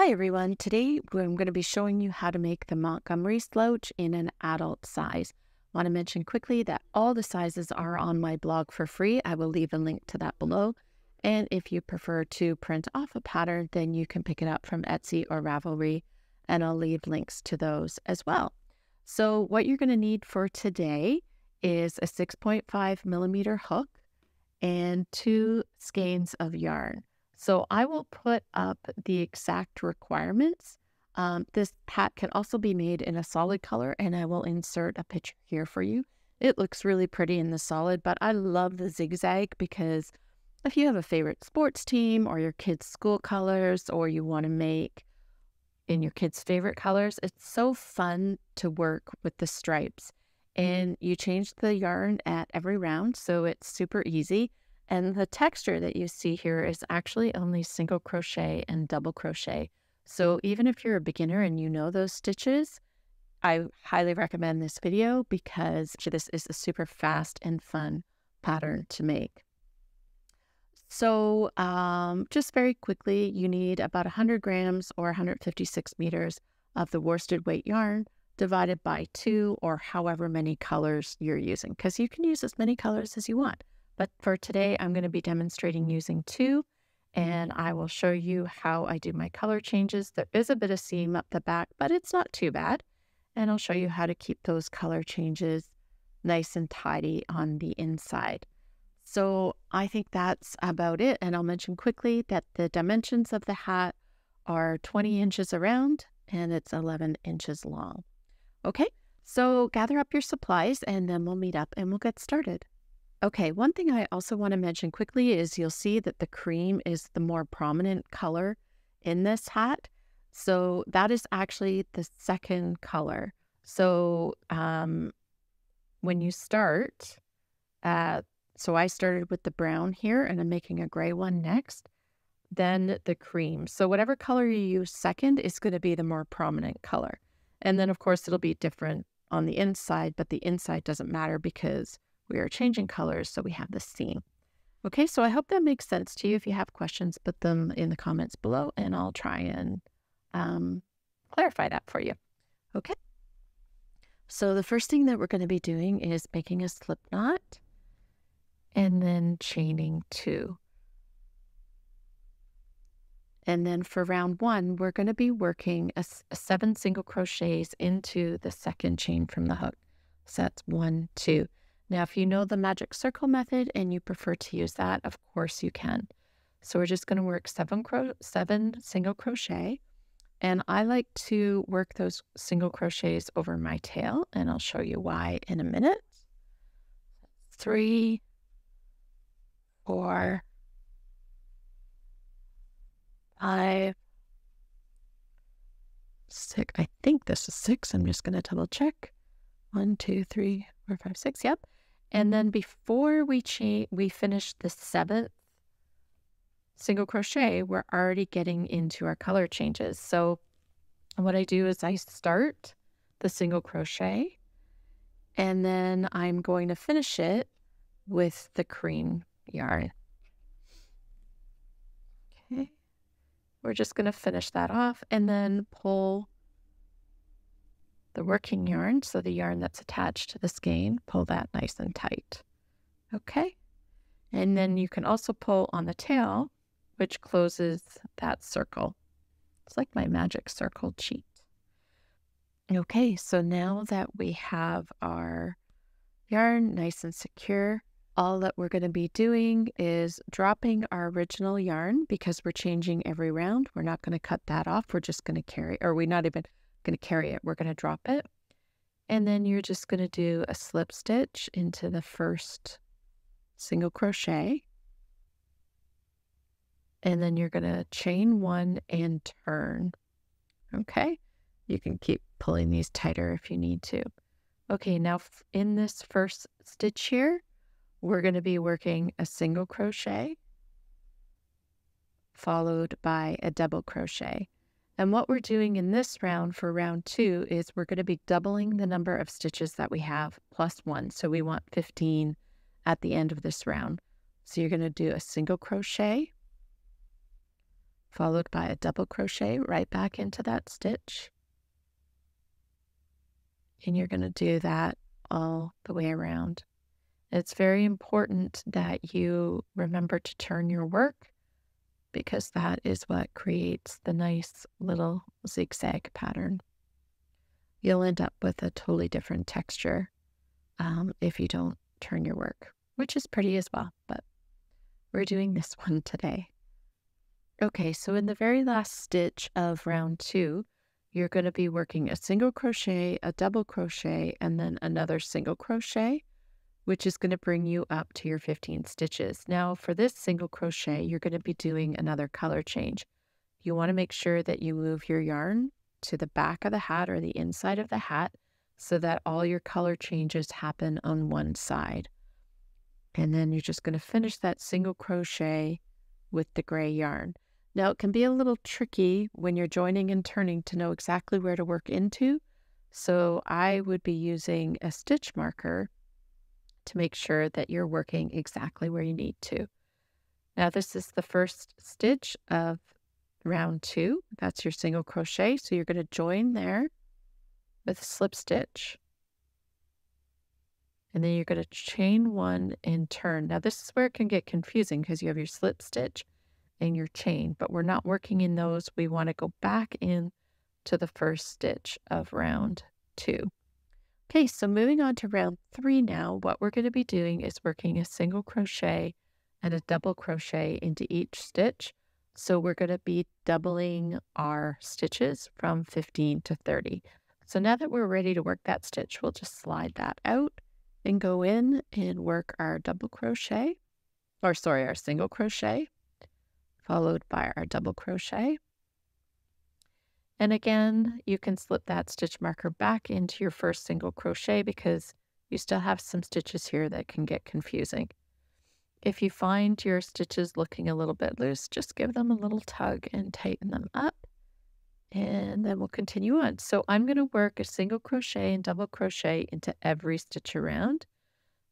Hi everyone, today I'm going to be showing you how to make the Montgomery slouch in an adult size. Want to mention quickly that all the sizes are on my blog for free. I will leave a link to that below. And if you prefer to print off a pattern, then you can pick it up from Etsy or Ravelry, and I'll leave links to those as well. So what you're going to need for today is a 6.5 millimeter hook and 2 skeins of yarn. So I will put up the exact requirements. This hat can also be made in a solid color, and I will insert a picture here for you. It looks really pretty in the solid, but I love the zigzag because if you have a favorite sports team or your kids' school colors, or you want to make in your kids' favorite colors, it's so fun to work with the stripes. And you change the yarn at every round, so it's super easy. And the texture that you see here is actually only single crochet and double crochet. So even if you're a beginner and you know those stitches, I highly recommend this video because this is a super fast and fun pattern to make. So just very quickly, you need about 100 grams or 156 meters of the worsted weight yarn divided by 2, or however many colors you're using, because you can use as many colors as you want. But for today, I'm going to be demonstrating using 2, and I will show you how I do my color changes. There is a bit of seam up the back, but it's not too bad. And I'll show you how to keep those color changes nice and tidy on the inside. So I think that's about it. And I'll mention quickly that the dimensions of the hat are 20 inches around and it's 11 inches long. Okay, so gather up your supplies and then we'll meet up and we'll get started. Okay, one thing I also want to mention quickly is you'll see that the cream is the more prominent color in this hat. So that is actually the second color. So when you start, so I started with the brown here and I'm making a gray one next, then the cream. So whatever color you use second is going to be the more prominent color. And then of course it'll be different on the inside, but the inside doesn't matter because we are changing colors, so we have the seam. Okay, so I hope that makes sense to you. If you have questions, put them in the comments below and I'll try and clarify that for you. Okay, so the first thing that we're going to be doing is making a slip knot and then chaining 2. And then for round 1, we're going to be working a 7 single crochets into the second chain from the hook. So that's 1, 2. Now, if you know the magic circle method and you prefer to use that, of course you can. So we're just going to work 7 single crochet. And I like to work those single crochets over my tail, and I'll show you why in a minute. 3, 4, 5, 6. I think this is 6. I'm just going to double check. 1, 2, 3, 4, 5, 6. Yep. And then before we finish the 7th single crochet, we're already getting into our color changes. So what I do is I start the single crochet and then I'm going to finish it with the cream yarn. Okay. We're just going to finish that off and then pull the working yarn, so the yarn that's attached to the skein, pull that nice and tight. Okay. And then you can also pull on the tail, which closes that circle. It's like my magic circle cheat. Okay, so now that we have our yarn nice and secure, all that we're going to be doing is dropping our original yarn because we're changing every round. We're not going to cut that off. We're just going to carry, or we're not even going to carry it. We're going to drop it. And then you're just going to do a slip stitch into the first single crochet. And then you're going to chain 1 and turn. Okay. You can keep pulling these tighter if you need to. Okay, now in this first stitch here, we're going to be working a single crochet followed by a double crochet. And what we're doing in this round for round 2 is we're going to be doubling the number of stitches that we have plus 1. So we want 15 at the end of this round. So you're going to do a single crochet followed by a double crochet right back into that stitch. And you're going to do that all the way around. It's very important that you remember to turn your work because that is what creates the nice little zigzag pattern. You'll end up with a totally different texture if you don't turn your work, which is pretty as well, but we're doing this one today. Okay, so in the very last stitch of round 2, you're going to be working a single crochet, a double crochet, and then another single crochet, which is going to bring you up to your 15 stitches. Now, for this single crochet, you're going to be doing another color change. You want to make sure that you move your yarn to the back of the hat or the inside of the hat so that all your color changes happen on one side. And then you're just going to finish that single crochet with the gray yarn. Now, it can be a little tricky when you're joining and turning to know exactly where to work into. So I would be using a stitch marker to make sure that you're working exactly where you need to. Now, this is the first stitch of round 2. That's your single crochet. So you're going to join there with a slip stitch. And then you're going to chain 1 and turn. Now, this is where it can get confusing because you have your slip stitch and your chain, but we're not working in those. We want to go back in to the first stitch of round 2. Okay, so moving on to round 3 now, what we're going to be doing is working a single crochet and a double crochet into each stitch. So we're going to be doubling our stitches from 15 to 30. So now that we're ready to work that stitch, we'll just slide that out and go in and work our double crochet, our single crochet, followed by our double crochet. And again, you can slip that stitch marker back into your first single crochet because you still have some stitches here that can get confusing. If you find your stitches looking a little bit loose, just give them a little tug and tighten them up. And then we'll continue on. So I'm going to work a single crochet and double crochet into every stitch around.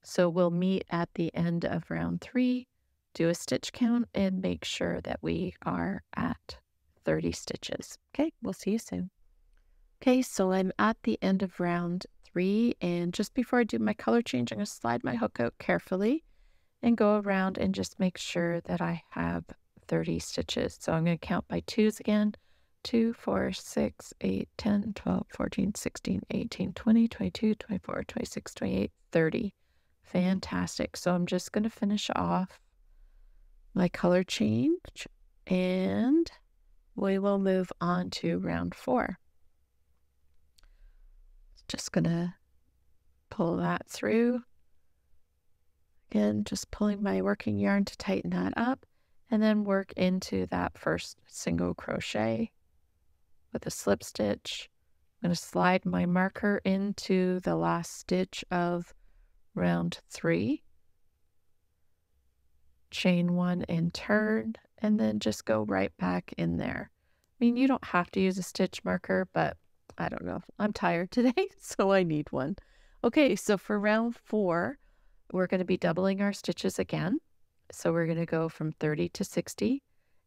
So we'll meet at the end of round 3, do a stitch count, and make sure that we are at 30 stitches. Okay, we'll see you soon. Okay, so I'm at the end of round 3, and just before I do my color change, I'm going to slide my hook out carefully and go around and just make sure that I have 30 stitches. So I'm going to count by 2s again. 2, 4, 6, 8, 10, 12, 14, 16, 18, 20, 22, 24, 26, 28, 30. Fantastic. So I'm just going to finish off my color change and we will move on to round 4. Just going to pull that through. Again, just pulling my working yarn to tighten that up and then work into that first single crochet with a slip stitch. I'm going to slide my marker into the last stitch of round 3. Chain 1 and turn, and then just go right back in there. I mean, you don't have to use a stitch marker, but I don't know. I'm tired today, so I need one. Okay, so for round 4, we're going to be doubling our stitches again. So we're going to go from 30 to 60,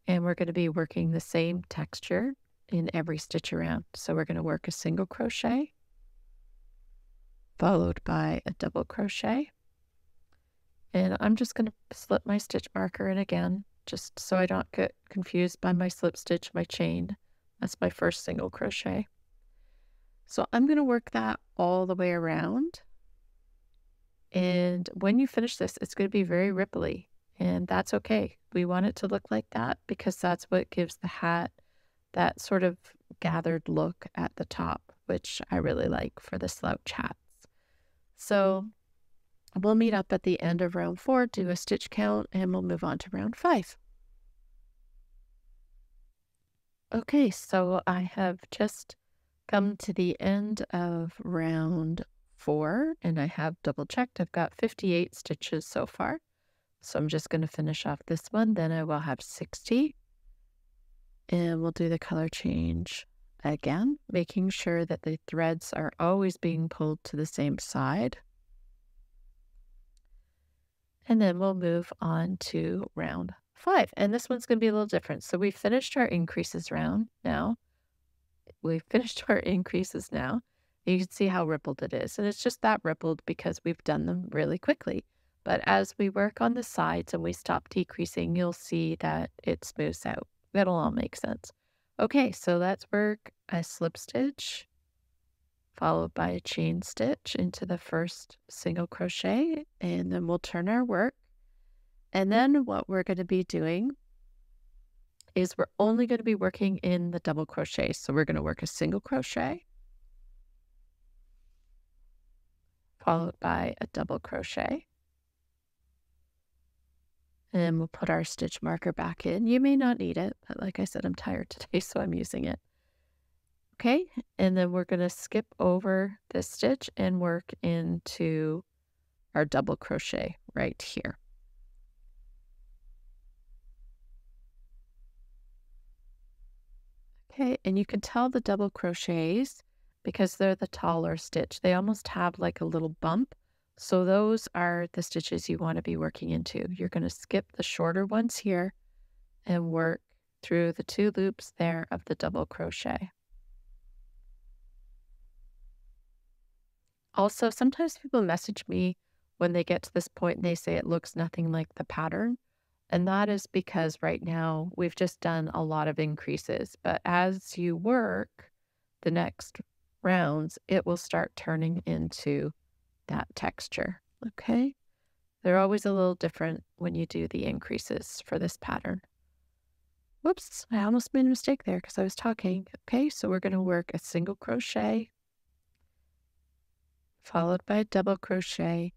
and we're going to be working the same texture in every stitch around. So we're going to work a single crochet, followed by a double crochet. And I'm just going to slip my stitch marker in again, just so I don't get confused by my slip stitch, my chain. That's my first single crochet. So I'm going to work that all the way around. And when you finish this, it's going to be very ripply, and that's okay. We want it to look like that because that's what gives the hat that sort of gathered look at the top, which I really like for the slouch hats. So we'll meet up at the end of round 4, do a stitch count, and we'll move on to round 5. Okay, so I have just come to the end of round 4, and I have double checked. I've got 58 stitches so far. So I'm just going to finish off this one, then I will have 60. And we'll do the color change again, making sure that the threads are always being pulled to the same side. And then we'll move on to round 5. And this one's going to be a little different. So we finished our increases round now. We've finished our increases now. You can see how rippled it is. And it's just that rippled because we've done them really quickly. But as we work on the sides and we stop decreasing, you'll see that it smooths out. That'll all make sense. Okay, so let's work a slip stitch followed by a chain stitch into the first single crochet, and then we'll turn our work. And then what we're going to be doing is we're only going to be working in the double crochet. So we're going to work a single crochet followed by a double crochet. And we'll put our stitch marker back in. You may not need it, but like I said, I'm tired today, so I'm using it. Okay, and then we're going to skip over this stitch and work into our double crochet right here. Okay, and you can tell the double crochets because they're the taller stitch. They almost have like a little bump. So those are the stitches you want to be working into. You're going to skip the shorter ones here and work through the 2 loops there of the double crochet. Also, sometimes people message me when they get to this point and they say it looks nothing like the pattern. And that is because right now we've just done a lot of increases. But as you work the next rounds, it will start turning into that texture. Okay? They're always a little different when you do the increases for this pattern. Whoops, I almost made a mistake there because I was talking. Okay, so we're going to work a single crochet followed by a double crochet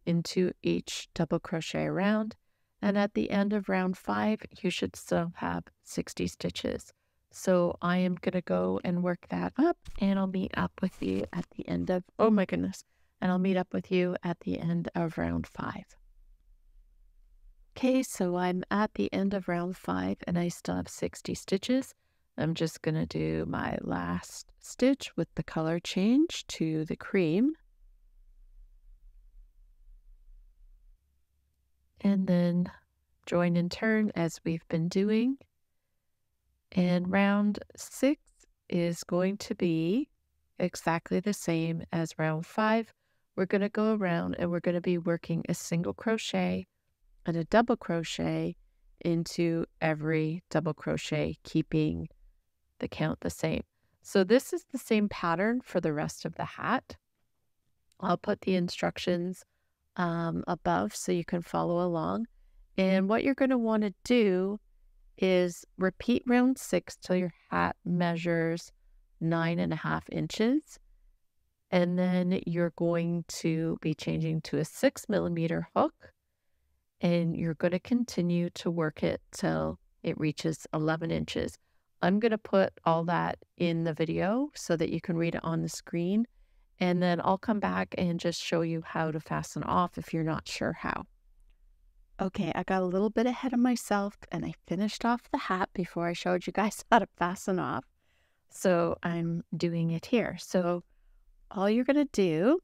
into each double crochet round. And at the end of round 5, you should still have 60 stitches. So I am going to go and work that up, and I'll meet up with you at the end of, oh my goodness, and I'll meet up with you at the end of round 5. Okay, so I'm at the end of round 5 and I still have 60 stitches. I'm just going to do my last stitch with the color change to the cream. And then join and turn as we've been doing. And round 6 is going to be exactly the same as round 5. We're going to go around and we're going to be working a single crochet and a double crochet into every double crochet, keeping the count the same. So this is the same pattern for the rest of the hat. I'll put the instructions above so you can follow along. And what you're going to want to do is repeat round 6 till your hat measures 9.5 inches. And then you're going to be changing to a 6mm hook. And you're going to continue to work it till it reaches 11 inches. I'm going to put all that in the video so that you can read it on the screen. And then I'll come back and just show you how to fasten off if you're not sure how. Okay, I got a little bit ahead of myself and I finished off the hat before I showed you guys how to fasten off. So I'm doing it here. So all you're going to do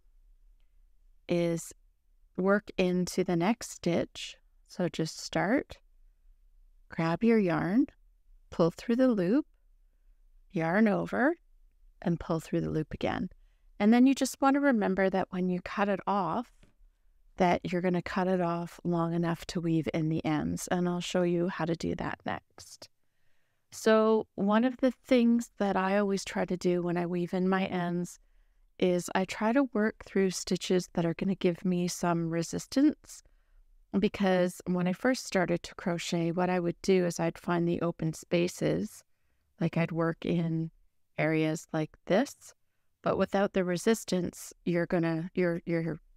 is work into the next stitch. So just start, grab your yarn, pull through the loop, yarn over, and pull through the loop again. And then you just want to remember that when you cut it off, that you're going to cut it off long enough to weave in the ends. And I'll show you how to do that next. So one of the things that I always try to do when I weave in my ends is I try to work through stitches that are going to give me some resistance. Because when I first started to crochet, what I would do is I'd find the open spaces, like I'd work in areas like this, but without the resistance, your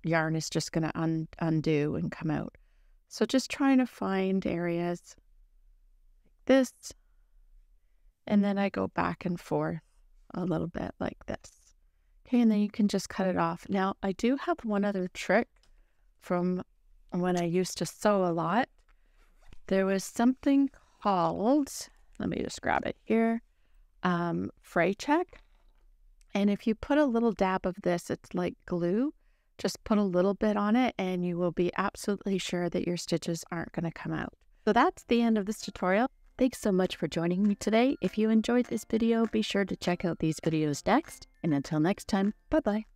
yarn is just gonna undo and come out. So just trying to find areas like this, and then I go back and forth a little bit like this. Okay, and then you can just cut it off. Now, I do have one other trick from when I used to sew a lot. There was something called, let me just grab it here, fray check. And if you put a little dab of this, it's like glue, just put a little bit on it and you will be absolutely sure that your stitches aren't going to come out. So that's the end of this tutorial. Thanks so much for joining me today. If you enjoyed this video, be sure to check out these videos next. And until next time, bye-bye.